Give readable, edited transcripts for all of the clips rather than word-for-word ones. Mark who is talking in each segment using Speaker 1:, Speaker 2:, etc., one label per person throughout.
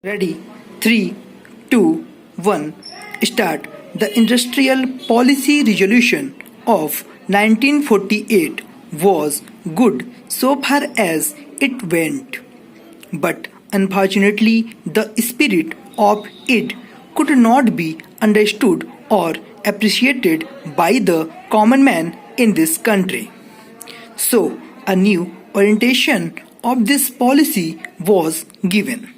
Speaker 1: Ready? 3, 2, 1. Start. The Industrial Policy Resolution of 1948 was good so far as it went. But unfortunately, the spirit of it could not be understood or appreciated by the common man in this country. So, a new orientation of this policy was given,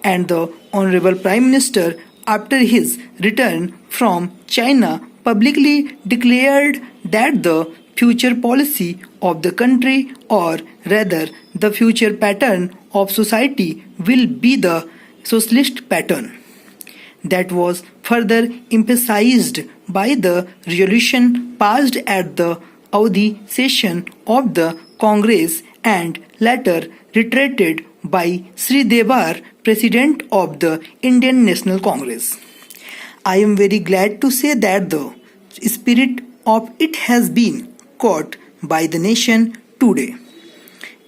Speaker 1: and the Honorable Prime Minister, after his return from China, publicly declared that the future policy of the country, or rather the future pattern of society, will be the socialist pattern. That was further emphasized by the resolution passed at the Audi session of the Congress and later reiterated by Sri Devar, President of the Indian National Congress. I am very glad to say that the spirit of it has been caught by the nation today.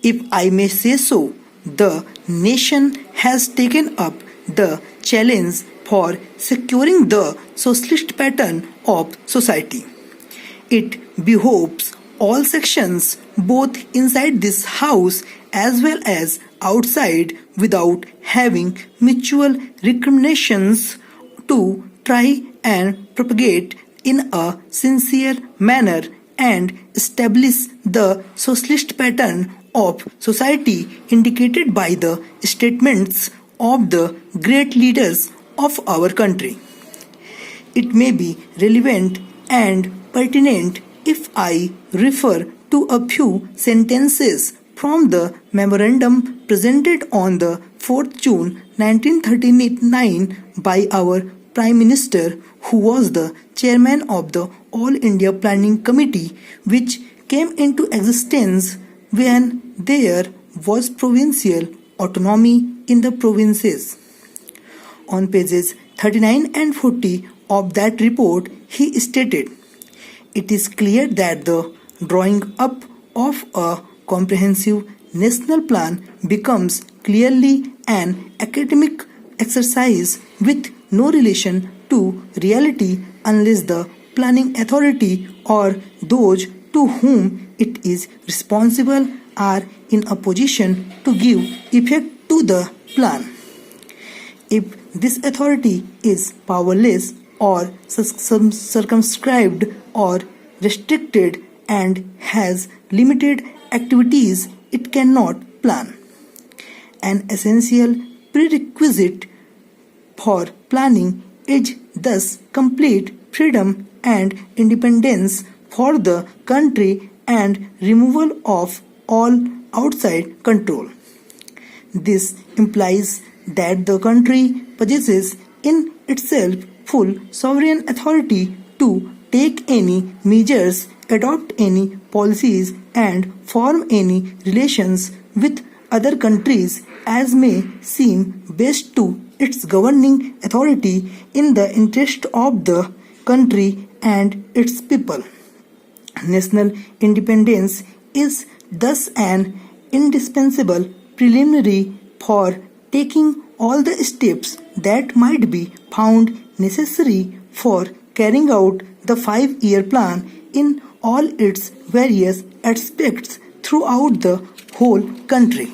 Speaker 1: If I may say so, the nation has taken up the challenge for securing the socialist pattern of society. It behoves all sections, both inside this house as well as outside, without having mutual recriminations, to try and propagate in a sincere manner and establish the socialist pattern of society indicated by the statements of the great leaders of our country. It may be relevant and pertinent if I refer to a few sentences from the memorandum presented on the 4th June 1939 by our Prime Minister, who was the chairman of the All India Planning Committee, which came into existence when there was provincial autonomy in the provinces. On pages 39 and 40 of that report, he stated, "It is clear that the drawing up of a comprehensive national plan becomes clearly an academic exercise with no relation to reality unless the planning authority or those to whom it is responsible are in a position to give effect to the plan. If this authority is powerless or circumscribed or restricted and has limited activities, it cannot plan. An essential prerequisite for planning is thus complete freedom and independence for the country and removal of all outside control. This implies that the country possesses in itself full sovereign authority to take any measures, adopt any policies, and form any relations with other countries as may seem best to its governing authority in the interest of the country and its people. National independence is thus an indispensable preliminary for taking all the steps that might be found necessary for carrying out the 5-year plan in all its various aspects throughout the whole country.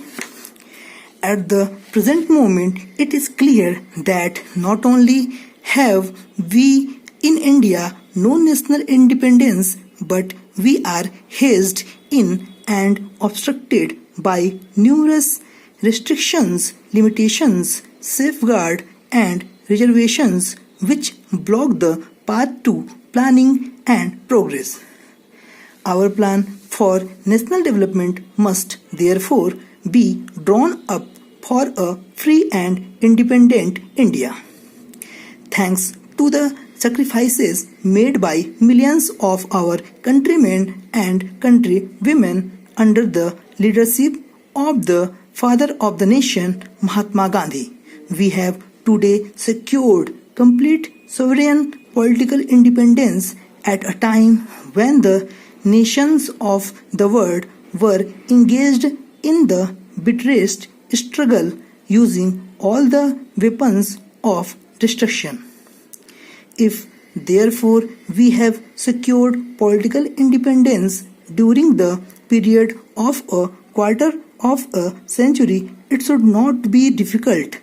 Speaker 1: At the present moment, it is clear that not only have we in India no national independence, but we are hedged in and obstructed by numerous restrictions, limitations, safeguards, and reservations which block the path to planning and progress. Our plan for national development must therefore be drawn up for a free and independent India. Thanks to the sacrifices made by millions of our countrymen and countrywomen under the leadership of the father of the nation, Mahatma Gandhi, we have today secured complete sovereign political independence at a time when the nations of the world were engaged in the bitterest struggle using all the weapons of destruction. If therefore we have secured political independence during the period of a quarter of a century, it should not be difficult,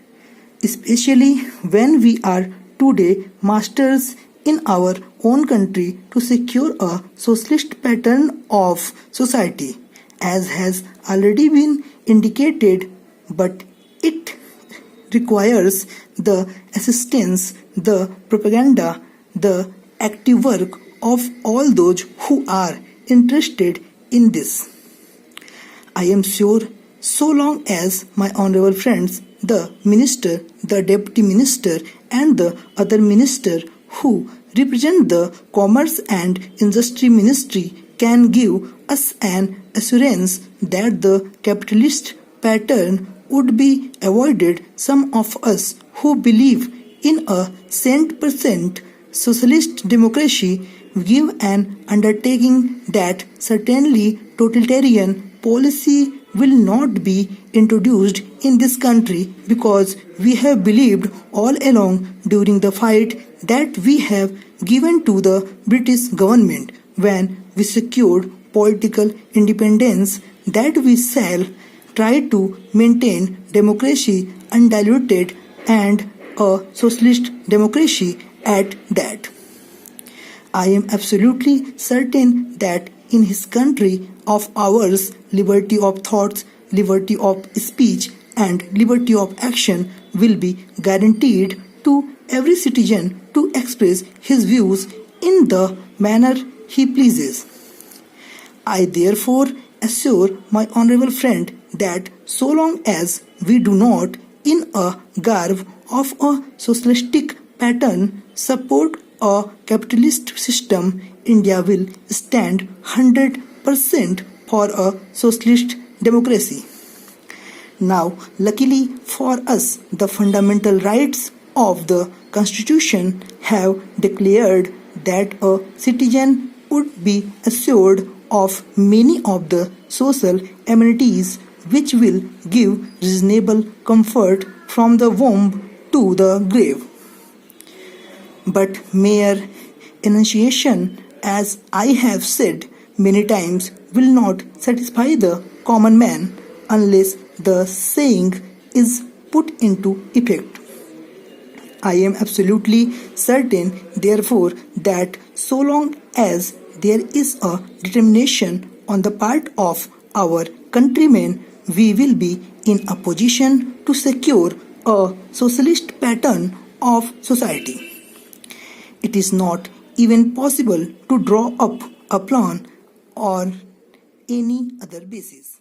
Speaker 1: especially when we are today masters in our own country, to secure a socialist pattern of society, as has already been indicated, but it requires the assistance, the propaganda, the active work of all those who are interested in this. I am sure so long as my honorable friends, the minister, the deputy minister and the other minister who represent the Commerce and Industry Ministry can give us an assurance that the capitalist pattern would be avoided, some of us who believe in a cent% socialist democracy give an undertaking that certainly totalitarian policy will not be introduced in this country, because we have believed all along during the fight that we have given to the British government when we secured political independence that we shall try to maintain democracy undiluted and a socialist democracy at that. I am absolutely certain that in his country of ours, liberty of thoughts, liberty of speech and liberty of action will be guaranteed to every citizen to express his views in the manner he pleases. I therefore assure my honorable friend that so long as we do not, in a garb of a socialistic pattern, support a capitalist system, India will stand 100% for a socialist democracy. Now, luckily for us, the fundamental rights of the Constitution have declared that a citizen would be assured of many of the social amenities which will give reasonable comfort from the womb to the grave. But mere enunciation, as I have said many times, will not satisfy the common man unless the saying is put into effect. I am absolutely certain, therefore, that so long as there is a determination on the part of our countrymen, we will be in a position to secure a socialist pattern of society. It is not even possible to draw up a plan or any other basis.